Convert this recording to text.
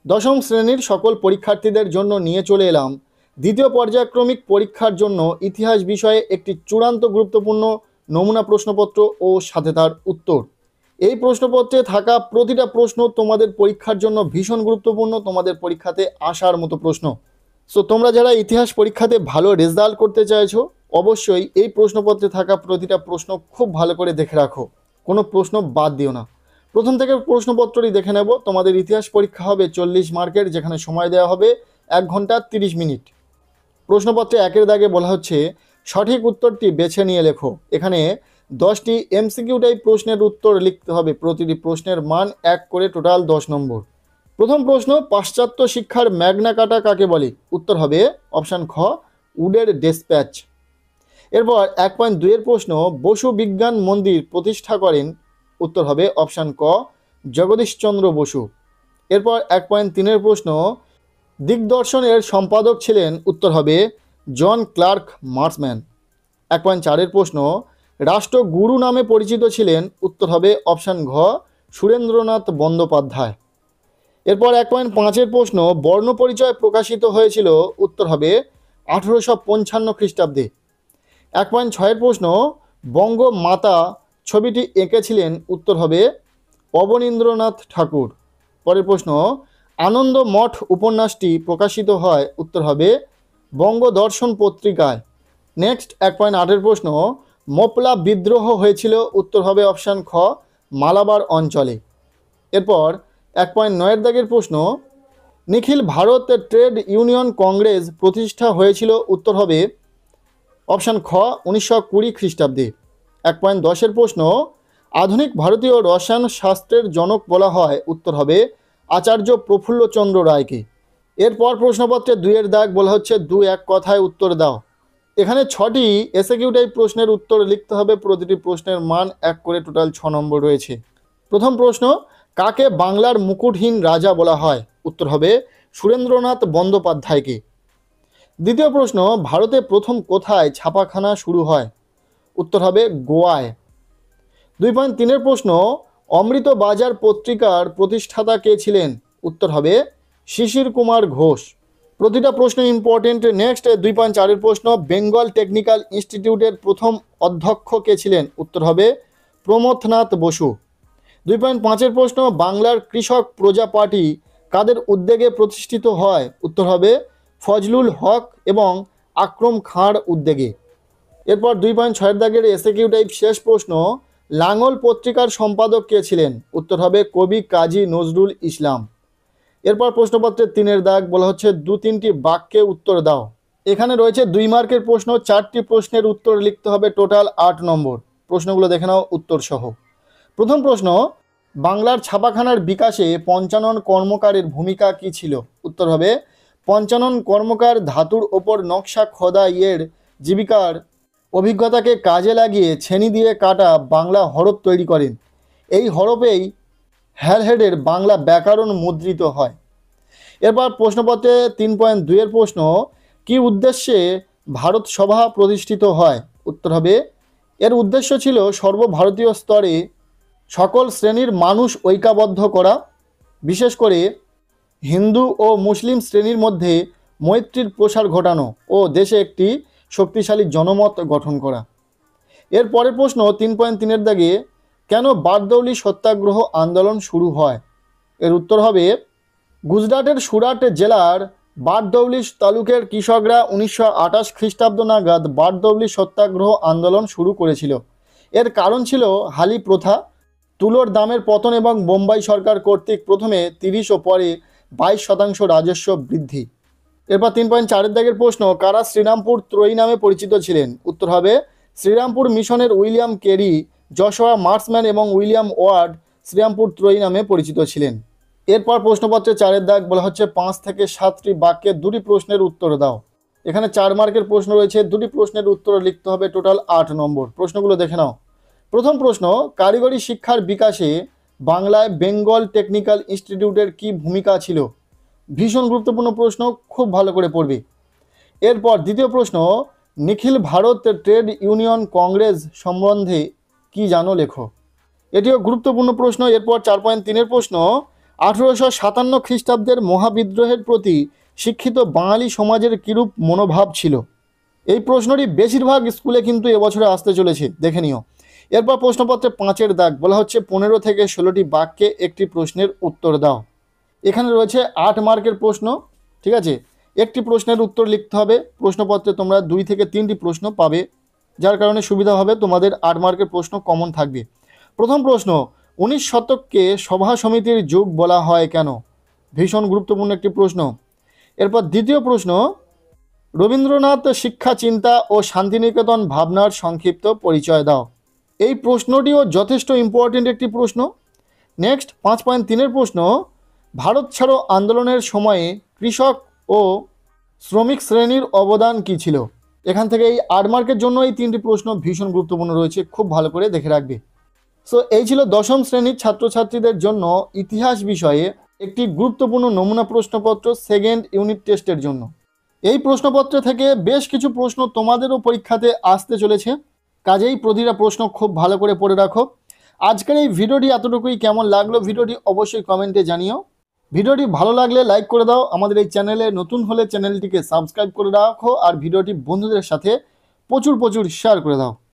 দশম শ্রেণীর সকল পরীক্ষার্থীদের জন্য নিয়ে চলে এলাম দ্বিতীয় পর্যায়ক্রমিক পরীক্ষার জন্য ইতিহাস বিষয়ে একটি চূড়ান্ত গুরুত্বপূর্ণ নমুনা প্রশ্নপত্র ও সাথে তার উত্তর। এই প্রশ্নপত্রে থাকা প্রতিটা প্রশ্ন তোমাদের পরীক্ষার জন্য ভীষণ গুরুত্বপূর্ণ, তোমাদের পরীক্ষাতে আসার মতো প্রশ্ন। সো তোমরা যারা ইতিহাস পরীক্ষাতে ভালো রেজাল্ট করতে চাইছো, অবশ্যই এই প্রশ্নপত্রে থাকা প্রতিটা প্রশ্ন খুব ভালো করে দেখে রাখো, কোনো প্রশ্ন বাদ দিও না। প্রথম থেকে প্রশ্নপত্রটি দেখে নেব। তোমাদের ইতিহাস পরীক্ষা হবে 40 মার্কের, যেখানে সময় দেওয়া হবে 1 ঘন্টা 30 মিনিট। প্রশ্নপত্রে একের দাগে বলা হচ্ছে সঠিক উত্তরটি বেছে নিয়ে লেখো। এখানে 10টি এমসিকিউ টাইপ প্রশ্নের উত্তর লিখতে হবে, প্রতিটি প্রশ্নের মান 1 করে, টোটাল 10 নম্বর। প্রথম প্রশ্ন, পাশ্চাত্য শিক্ষার ম্যাগনা কার্টা কাকে বলে? উত্তর হবে অপশান খ, উডের ডেসপ্যাচ। এরপর 1.2 এর প্রশ্ন, বসু বিজ্ঞান মন্দির প্রতিষ্ঠা করেন? উত্তর হবে অপশান ক, জগদীশচন্দ্র বসু। এরপর 1.3 এর প্রশ্ন, দিগদর্শন এর সম্পাদক ছিলেন? উত্তর হবে জন ক্লার্ক মার্সম্যান। 1.4 এর প্রশ্ন, রাষ্ট্রগুরু নামে পরিচিত ছিলেন? উত্তর হবে অপশান ঘ, সুরেন্দ্রনাথ বন্দ্যোপাধ্যায়। এরপর 1.5 এর প্রশ্ন, বর্ণপরিচয় প্রকাশিত হয়েছিল? উত্তর হবে 1855 খ্রিস্টাব্দে। 1.6 এর প্রশ্ন, বঙ্গমাতা ছবিটি এঁকেছিলেন? উত্তর হবে অবনীন্দ্রনাথ ঠাকুর। পরের প্রশ্ন, আনন্দ মঠ উপন্যাসটি প্রকাশিত হয়? উত্তর হবে বঙ্গদর্শন পত্রিকায়। নেক্সট 1.8 এর প্রশ্ন, মোপলা বিদ্রোহ হয়েছিল? উত্তর হবে অপশান খ, মালাবার অঞ্চলে। এরপর 1.9 এর দাগের প্রশ্ন, নিখিল ভারত ট্রেড ইউনিয়ন কংগ্রেস প্রতিষ্ঠা হয়েছিল? উত্তর হবে অপশান খ, 1920 খ্রিস্টাব্দে। 1.10 এর প্রশ্ন, আধুনিক ভারতীয় রসায়ন শাস্ত্রের জনক বলা হয়? উত্তর হবে আচার্য প্রফুল্লচন্দ্র রায়কে। এরপর প্রশ্নপত্রে 2 এর দাগ বলা হচ্ছে 2 এক কথায় উত্তর দাও। এখানে 6টি এসএকিউ টাইপ প্রশ্নের উত্তর লিখতে হবে, প্রতিটি প্রশ্নের মান 1 করে, টোটাল 6 নম্বর রয়েছে। প্রথম প্রশ্ন, কাকে বাংলার মুকুটহীন রাজা বলা হয়? উত্তর হবে সুরেন্দ্রনাথ বন্দ্যোপাধ্যায়কে। দ্বিতীয় প্রশ্ন, ভারতে প্রথম কোথায় ছাপাখানা শুরু হয়? উত্তর হবে গোয়ায়। 2.3 এর প্রশ্ন, অমৃত বাজার পত্রিকার প্রতিষ্ঠাতা কে ছিলেন? উত্তর হবে শিশির কুমার ঘোষ। প্রতিটা প্রশ্ন ইম্পর্টেন্ট। নেক্সট 2.4 এর প্রশ্ন, বেঙ্গল টেকনিক্যাল ইনস্টিটিউটের প্রথম অধ্যক্ষ কে ছিলেন? উত্তর হবে প্রমথনাথ বসু। 2.5 এর প্রশ্ন, বাংলার কৃষক প্রজা পার্টি কাদের উদ্যোগে প্রতিষ্ঠিত হয়? উত্তর হবে ফজলুল হক এবং আকরম খাঁর উদ্যোগে। এরপর 2.6 দাগের এসএকিউ টাইপ শেষ প্রশ্ন, লাঙল পত্রিকার সম্পাদক কে ছিলেন? উত্তর হবে কবি কাজী নজরুল ইসলাম। এরপর প্রশ্নপত্রের 3 দাগ বলা হচ্ছে 2-3টি বাক্যে উত্তর দাও। এখানে রয়েছে 2 মার্কের প্রশ্ন, 4টি প্রশ্নের উত্তর লিখতে হবে, টোটাল 8 নম্বর। প্রশ্নগুলো দেখে নাও উত্তর সহ। প্রথম প্রশ্ন, বাংলার ছাপাখানার বিকাশে পঞ্চানন কর্মকারের ভূমিকা কী ছিল? উত্তর হবে পঞ্চানন কর্মকার ধাতুর ওপর নকশা খোদাইয়ের জীবিকার অভিজ্ঞতাকে কাজে লাগিয়ে ছেনি দিয়ে কাটা বাংলা হরফ তৈরি করেন। এই হরফেই হ্যালহেডের বাংলা ব্যাকরণ মুদ্রিত হয়। এরপর প্রশ্নপত্রে 3.2 এর প্রশ্ন, কি উদ্দেশ্যে ভারত সভা প্রতিষ্ঠিত হয়? উত্তর হবে এর উদ্দেশ্য ছিল সর্বভারতীয় স্তরে সকল শ্রেণীর মানুষ ঐক্যবদ্ধ করা, বিশেষ করে হিন্দু ও মুসলিম শ্রেণীর মধ্যে মৈত্রীর প্রসার ঘটানো ও দেশে একটি শক্তিশালী জনমত গঠন করা। এর পরের প্রশ্ন 3.3 এর দাগে, কেন বারদৌলি সত্যাগ্রহ আন্দোলন শুরু হয়? এর উত্তর হবে গুজরাটের সুরাট জেলার বারদৌলি তালুকের কৃষকরা 1928 খ্রিস্টাব্দ নাগাদ বারদৌলি সত্যাগ্রহ আন্দোলন শুরু করেছিল। এর কারণ ছিল হালি প্রথা, তুলোর দামের পতন এবং বোম্বাই সরকার কর্তৃক প্রথমে 30 ও পরে 22% রাজস্ব বৃদ্ধি। এরপর 3.4 এর দাগের প্রশ্ন, কারা শ্রীরামপুর ত্রয়ী নামে পরিচিত ছিলেন? উত্তর হবে শ্রীরামপুর মিশনের উইলিয়াম কেরি, জশোয়া মার্সম্যান এবং উইলিয়াম ওয়ার্ড শ্রীরামপুর ত্রয়ী নামে পরিচিত ছিলেন। এরপর প্রশ্নপত্রে 4 এর দাগ বলা হচ্ছে 5 থেকে 7টি বাক্যে 2টি প্রশ্নের উত্তর দাও। এখানে 4 মার্কের প্রশ্ন রয়েছে, 2টি প্রশ্নের উত্তর লিখতে হবে, টোটাল 8 নম্বর। প্রশ্নগুলো দেখে নাও। প্রথম প্রশ্ন, কারিগরি শিক্ষার বিকাশে বাংলায় বেঙ্গল টেকনিক্যাল ইনস্টিটিউটের কি ভূমিকা ছিল? ভীষণ গুরুত্বপূর্ণ প্রশ্ন, খুব ভালো করে পড়বে। এরপর দ্বিতীয় প্রশ্ন, নিখিল ভারত ট্রেড ইউনিয়ন কংগ্রেস সম্বন্ধে কি জানো লেখো। এটিও গুরুত্বপূর্ণ প্রশ্ন। এরপর 4.3 এর প্রশ্ন, 1857 খ্রিস্টাব্দের মহাবিদ্রোহের প্রতি শিক্ষিত বাঙালি সমাজের কিরূপ মনোভাব ছিল? এই প্রশ্নটি বেশিরভাগ স্কুলে কিন্তু এবছরে আসতে চলেছে, দেখে নিও। এরপর প্রশ্নপত্রে 5-এর দাগ বলা হচ্ছে 15 থেকে 16টি বাক্যে একটি প্রশ্নের উত্তর দাও। এখানে রয়েছে 8 মার্কের প্রশ্ন, ঠিক আছে। একটি প্রশ্নের উত্তর লিখতে হবে। প্রশ্নপত্রে তোমরা 2 থেকে 3টি প্রশ্ন পাবে, যার কারণে সুবিধা হবে, তোমাদের 8 মার্কের প্রশ্ন কমন থাকবে। প্রথম প্রশ্ন, 19 শতককে সভা সমিতির যুগ বলা হয় কেন? ভীষণ গুরুত্বপূর্ণ একটি প্রশ্ন। এরপর দ্বিতীয় প্রশ্ন, রবীন্দ্রনাথ শিক্ষা চিন্তা ও শান্তিনিকেতন ভাবনার সংক্ষিপ্ত পরিচয় দাও। এই প্রশ্নটিও যথেষ্ট ইম্পর্টেন্ট একটি প্রশ্ন। নেক্সট 5.3-এর প্রশ্ন, ভারত ছাড়ো আন্দোলনের সময়ে কৃষক ও শ্রমিক শ্রেণীর অবদান কী ছিল? এখান থেকে এই 8 মার্কের জন্য এই 3টি প্রশ্ন ভীষণ গুরুত্বপূর্ণ রয়েছে, খুব ভালো করে দেখে রাখবে। সো এই ছিল দশম শ্রেণীর ছাত্রছাত্রীদের জন্য ইতিহাস বিষয়ে একটি গুরুত্বপূর্ণ নমুনা প্রশ্নপত্র সেকেন্ড ইউনিট টেস্টের জন্য। এই প্রশ্নপত্র থেকে বেশ কিছু প্রশ্ন তোমাদেরও পরীক্ষাতে আসতে চলেছে, কাজেই প্রতিটা প্রশ্ন খুব ভালো করে পড়ে রাখো। আজকের এই ভিডিওটি এতটুকুই। কেমন লাগলো ভিডিওটি অবশ্যই কমেন্টে জানিও। ভিডিওটি ভালো লাগলে লাইক করে দাও, আমাদের এই চ্যানেলে নতুন হলে চ্যানেলটিকে সাবস্ক্রাইব করে রাখো, আর ভিডিওটি বন্ধুদের সাথে প্রচুর শেয়ার করে দাও।